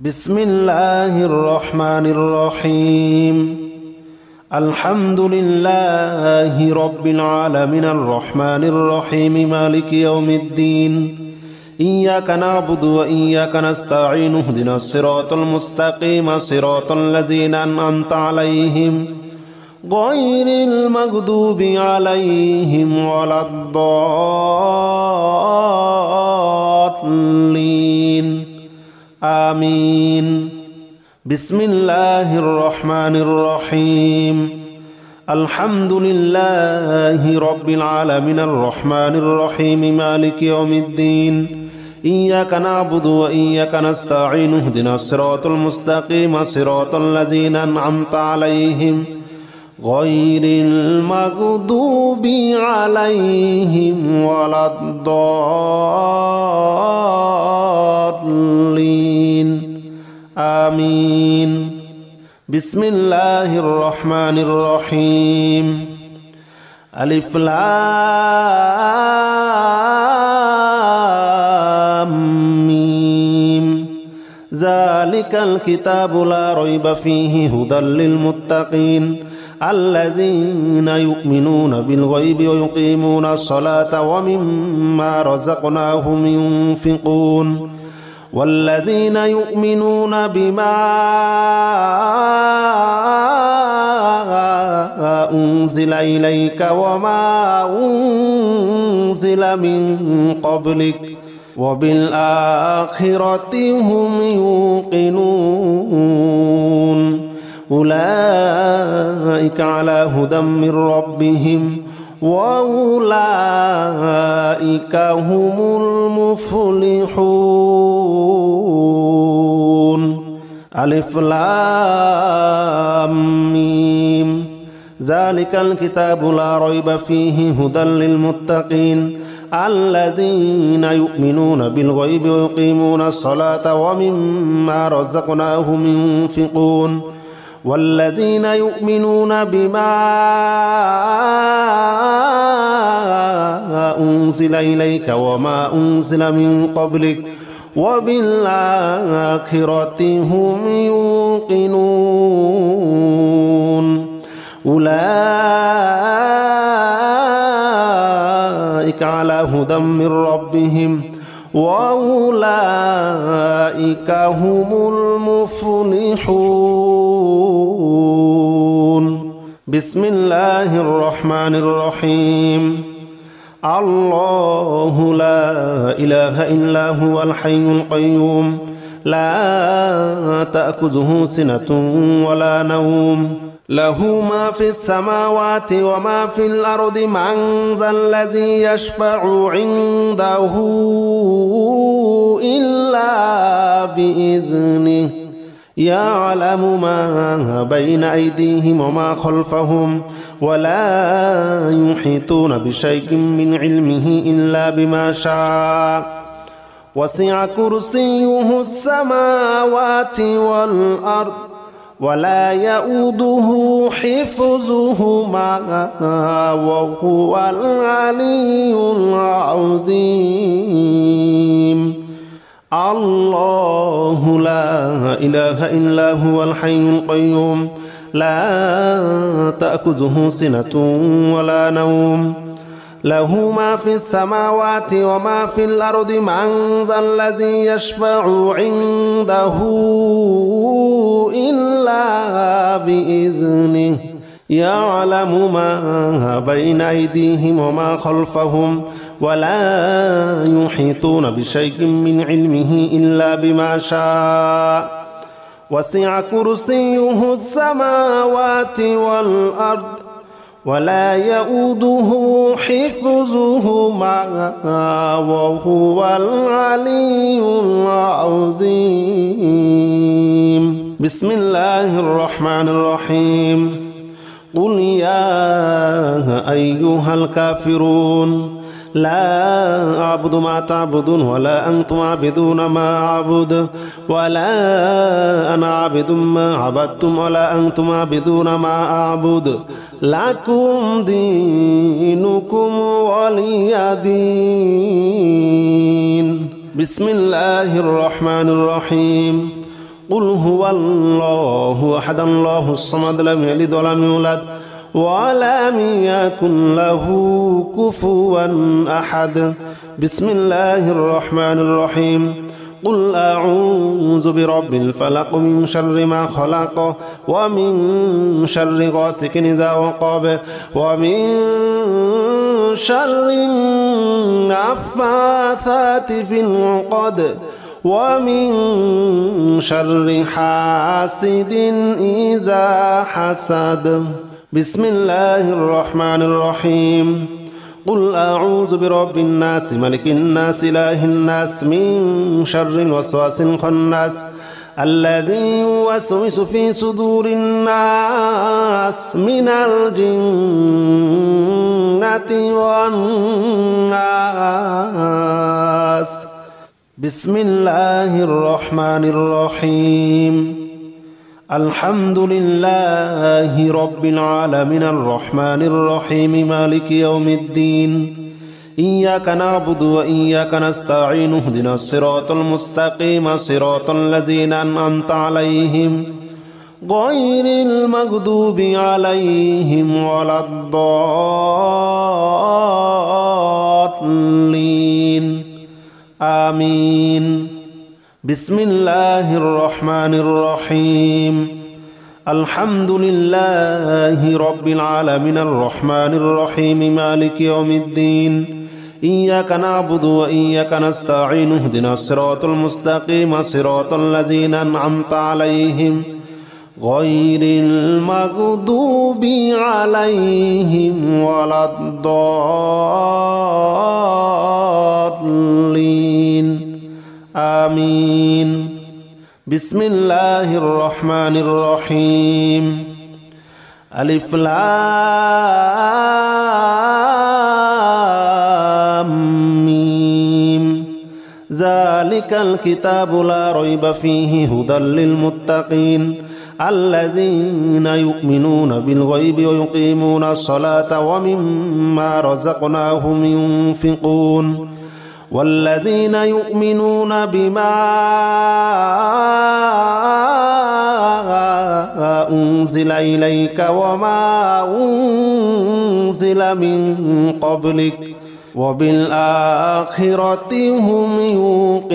بسم الله الرحمن الرحيم الحمد لله رب العالمين الرحمن الرحيم مالك يوم الدين إياك نعبد وإياك نستعين اهدنا الصراط المستقيم صراط الذين أنعمت عليهم غير المغضوب عليهم ولا الضالين آمين بسم الله الرحمن الرحيم الحمد لله رب العالمين الرحمن الرحيم مالك يوم الدين إياك نعبد وإياك نستعين اهدنا الصراط المستقيم صراط الذين أنعمت عليهم غير المغضوب عليهم ولا الضالين آمين بسم الله الرحمن الرحيم ألف لام ميم ذلك الكتاب لا ريب فيه هدى للمتقين الذين يؤمنون بالغيب ويقيمون الصلاة ومما رزقناهم ينفقون والذين يؤمنون بما أنزل إليك وما أنزل من قبلك وبالآخرة هم يوقنون أولئك على هدى من ربهم وأولئك هم المفلحون ألف لام ميم ذلك الكتاب لا ريب فيه هدى للمتقين الذين يؤمنون بالغيب ويقيمون الصلاة ومما رزقناهم ينفقون والذين يؤمنون بما أنزل إليك وما أنزل من قبلك وبالآخرة هم يوقنون أولئك على هدى من ربهم وأولئك هم المفلحون بسم الله الرحمن الرحيم الله لا إله إلا هو الحي القيوم لا تأخذه سنة ولا نوم له ما في السماوات وما في الأرض من ذا الذي يشفع عنده إلا بإذنه يعلم ما بين أيديهم وما خلفهم ولا يحيطون بشيء من علمه إلا بما شاء وسع كرسيه السماوات والأرض ولا يؤوده حفظهما وهو العلي العظيم الله لا إله إلا هو الحي القيوم لا تأخذه سنة ولا نوم له ما في السماوات وما في الأرض من ذا الذي يشفع عنده إلا بإذنه يعلم ما بين أيديهم وما خلفهم ولا يحيطون بشيء من علمه إلا بما شاء وسع كرسيه السماوات والأرض ولا يؤوده حفظهما وهو العلي العظيم بسم الله الرحمن الرحيم قل يا أيها الكافرون لا أعبد ما تعبدون ولا أنتم عابدون ما أعبد ولا أنا عابد ما عبدتم ولا أنتم عابدون ما أعبد لكم دينكم ولي دين بسم الله الرحمن الرحيم قل هو الله أحد الله الصمد لم يلد ولم يولد ولم يكن له كفوا أحد. بسم الله الرحمن الرحيم. قل أعوذ برب الفلق من شر ما خلق ومن شر غاسق إذا وقب ومن شر النفاثات في العقد ومن شر حاسد إذا حسد. بسم الله الرحمن الرحيم. قل أعوذ برب الناس ملك الناس إله الناس من شر الوسواس الخناس الذي يوسوس في صدور الناس من الجنة والناس. بسم الله الرحمن الرحيم. الحمد لله رب العالمين الرحمن الرحيم مالك يوم الدين إياك نعبد وإياك نستعين اهدنا الصراط المستقيم صراط الذين أنعمت عليهم غير المغضوب عليهم ولا الضالين آمين. بسم الله الرحمن الرحيم. الحمد لله رب العالمين الرحمن الرحيم مالك يوم الدين إياك نعبد وإياك نستعين اهدنا الصراط المستقيم صراط الذين أنعمت عليهم غير المغضوب عليهم ولا الضالين آمين. بسم الله الرحمن الرحيم. ألف لام ميم ذلك الكتاب لا ريب فيه هدى للمتقين الذين يؤمنون بالغيب ويقيمون الصلاة ومما رزقناهم ينفقون والذين يؤمنون بما أنزل إليك وما أنزل من قبلك وبالآخرة هم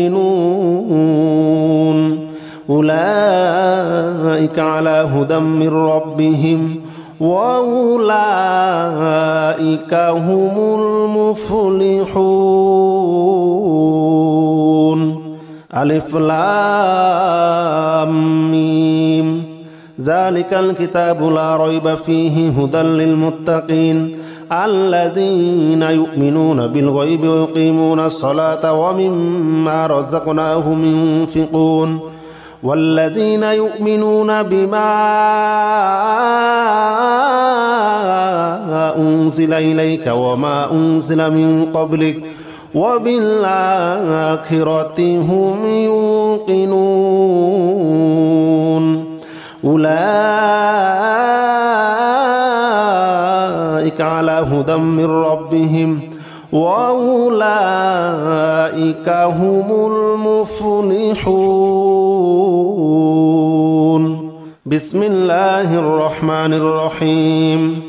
يوقنون أولئك على هدى من ربهم وأولئك هم المفلحون. ألف لام ميم ذلك الكتاب لا ريب فيه هدى للمتقين الذين يؤمنون بالغيب ويقيمون الصلاة ومما رزقناهم ينفقون والذين يؤمنون بما أنزل إليك وما أنزل من قبلك وبالآخرة هم يوقنون أولئك على هدى من ربهم وأولئك هم المفلحون. بسم الله الرحمن الرحيم.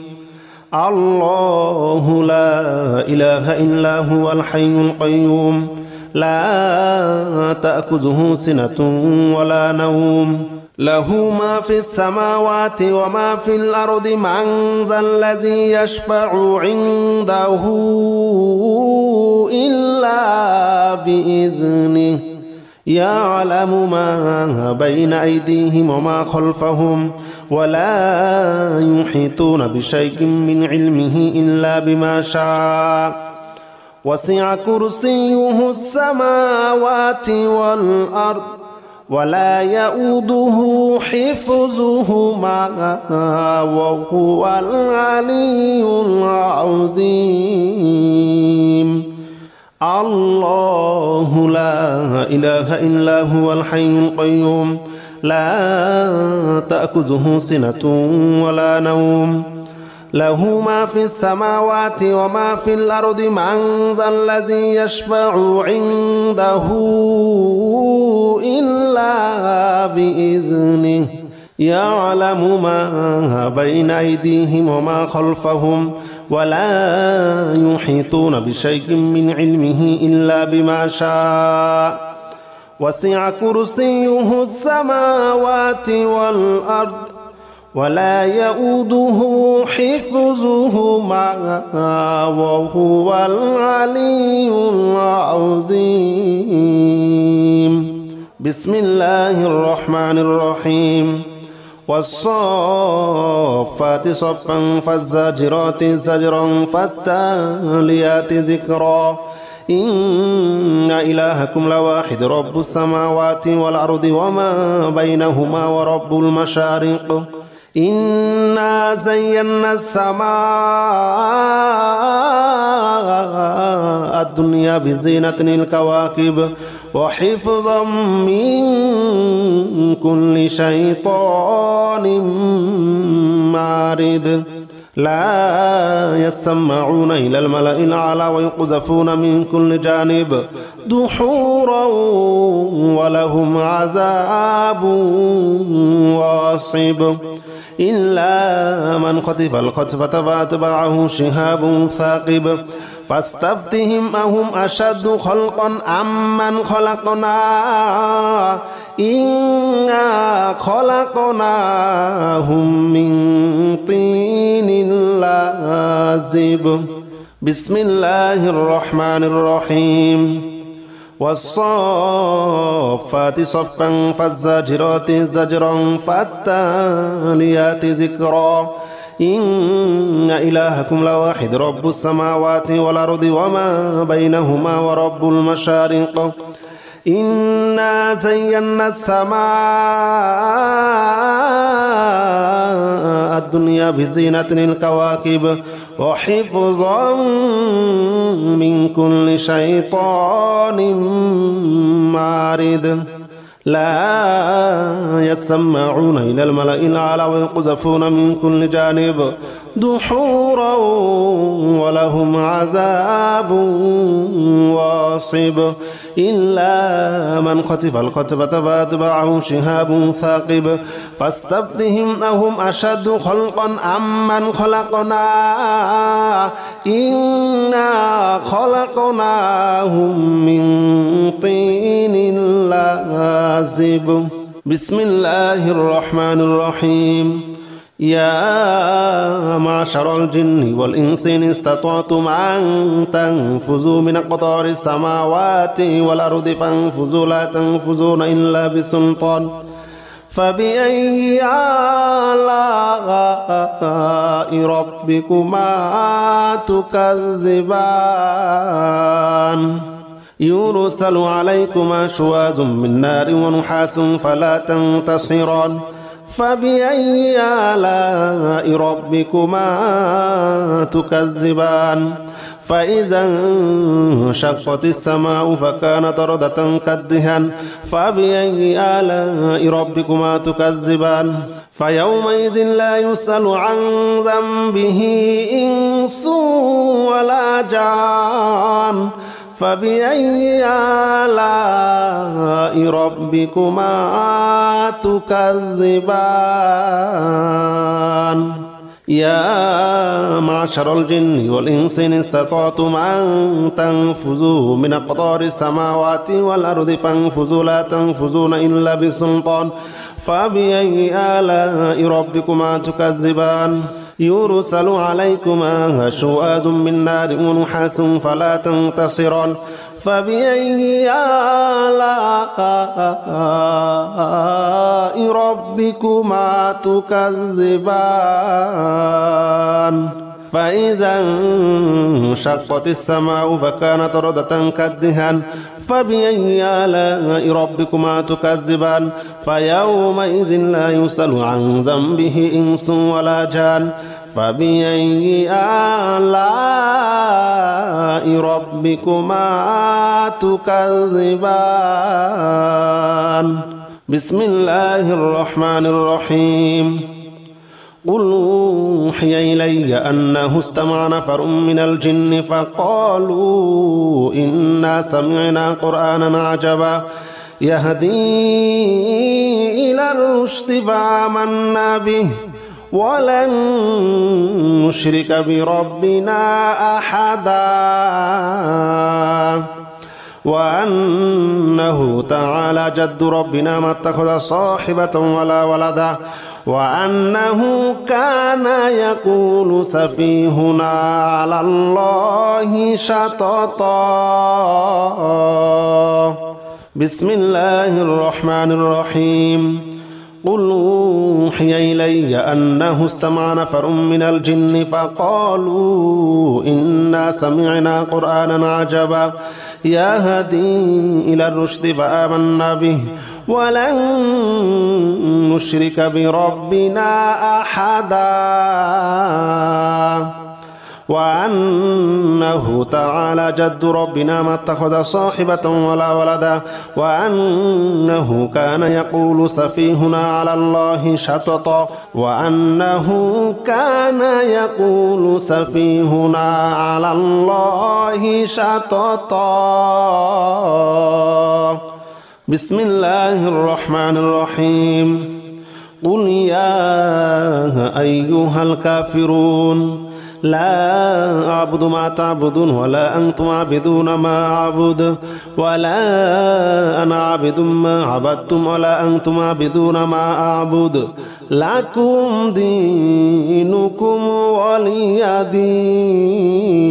الله لا إله إلا هو الحي القيوم لا تأخذه سنة ولا نوم له ما في السماوات وما في الأرض من ذا الذي يشفع عنده إلا بإذنه يعلم ما بين أيديهم وما خلفهم ولا يحيطون بشيء من علمه إلا بما شاء وسع كرسيه السماوات والأرض ولا يؤوده حفظهما وهو العلي العظيم. الله لا إله إلا هو الحي القيوم لا تأخذه سنة ولا نوم له ما في السماوات وما في الأرض من ذا الذي يشفع عنده إلا بإذنه يعلم ما بين أيديهم وما خلفهم ولا يحيطون بشيء من علمه إلا بما شاء وسع كرسيه السماوات والأرض ولا يؤوده حفظهما وهو العلي العظيم. بسم الله الرحمن الرحيم. والصافات صفا فالزاجرات زجرا فالتاليات ذكرا إن إلهكم لواحد رب السماوات والأرض وما بينهما ورب المشارق إنا زينا السماء الدنيا بزينة الكواكب وحفظا من كل شيطان مارد لا يسمعون إلى الملأ الأعلى ويقذفون من كل جانب دحورا ولهم عذاب واصب إلا من خطف الخطفة فأتبعه شهاب ثاقب فاستفتهم أهم أشد خلقا أم من خلقنا إنا خلقناهم من طين لازب. بسم الله الرحمن الرحيم. والصافات صفا فالزاجرات زجرا فالتاليات ذكرا إن إلهكم لواحد رب السماوات والأرض وما بينهما ورب المشارق إنا زينا السماء الدنيا بزينة الكواكب وحفظا من كل شيطان مارد لا يسمعون إلى الملأ الأعلى ويقذفون من كل جانب دحورا ولهم عذاب واصب إلا من خطف الخطفة فأتبعه شهاب ثاقب فاستفتهم أهم أشد خلقا أم من خلقنا إنا خلقناهم من طين لازب. بسم الله الرحمن الرحيم. يا معشر الجن والإنس إن استطعتم أن تنفذوا من أقطار السماوات والأرض فانفذوا لا تنفذون إلا بسلطان فبأي آلاء ربكما تكذبان يرسل عليكما شواظ من نار ونحاس فلا تنتصران فبأي آلاء ربكما تكذبان فإذا انشقت السماء فكانت وردة كالدهان فبأي آلاء ربكما تكذبان فيومئذ لا يسأل عن ذنبه إنس ولا جان فبأي آلاء ربكما تكذبان يا معشر الجن والإنس إن استطعتم أن تنفذوا من أقطار السماوات والأرض فانفذوا لا تنفذون إلا بسلطان فبأي آلاء ربكما تكذبان يرسل عليكما شواظ من نار ونحاس فلا تنتصران فبأي آلاء ربكما تكذبان فإذا انشقت السماء فكانت وردة كالدهان فبأي آلاء ربكما تكذبان فيومئذ لا يسأل عن ذنبه إنس ولا جان فبأي آلاء ربكما تكذبان بسم الله الرحمن الرحيم قل أوحي إلي أنه استمع نفر من الجن فقالوا إنا سمعنا قرآنا عجبا يهدي إلى الرشد فآمنا به ولن نشرك بربنا أحدا وأنه تعالى جد ربنا ما اتخذ صاحبة ولا ولدا وأنه كان يقول سفيهنا على الله شططا. بسم الله الرحمن الرحيم. قل أوحي إلي أنه استمع نفر من الجن فقالوا إنا سمعنا قرآنا عجبا يهدي إلى الرشد فآمنا به ولن نشرك بربنا أحدا وأنه تعالى جد ربنا ما اتخذ صاحبة ولا ولدا وأنه كان يقول سفيهنا على الله شططا وأنه كان يقول سفيهنا على الله شططا. بسم الله الرحمن الرحيم. قل يا أيها الكافرون لا أعبد ما تعبدون ولا أنتم عابدون ما أعبد ولا أنا عابد ما عبدتم ولا أنتم عابدون ما أعبد لكم دينكم ولي دين.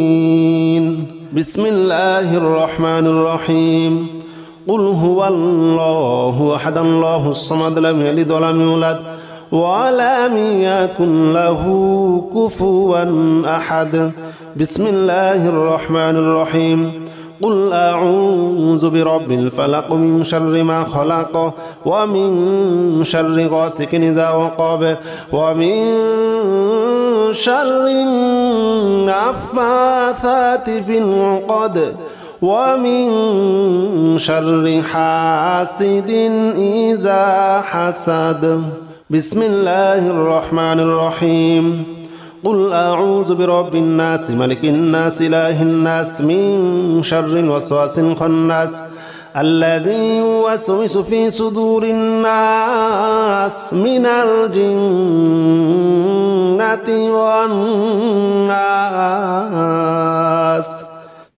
بسم الله الرحمن الرحيم. قل هو الله أحد الله الصمد لم يلد ولم يولد ولم يكن له كفوا أحد. بسم الله الرحمن الرحيم. قل أعوذ برب الفلق من شر ما خلق ومن شر غاسق إذا وقب ومن شر النفاثات في العقد ومن شر حاسد إذا حسد. بسم الله الرحمن الرحيم. قل أعوذ برب الناس ملك الناس إله الناس من شر الوسواس الخناس الذي يوسوس في صدور الناس من الجنة والناس.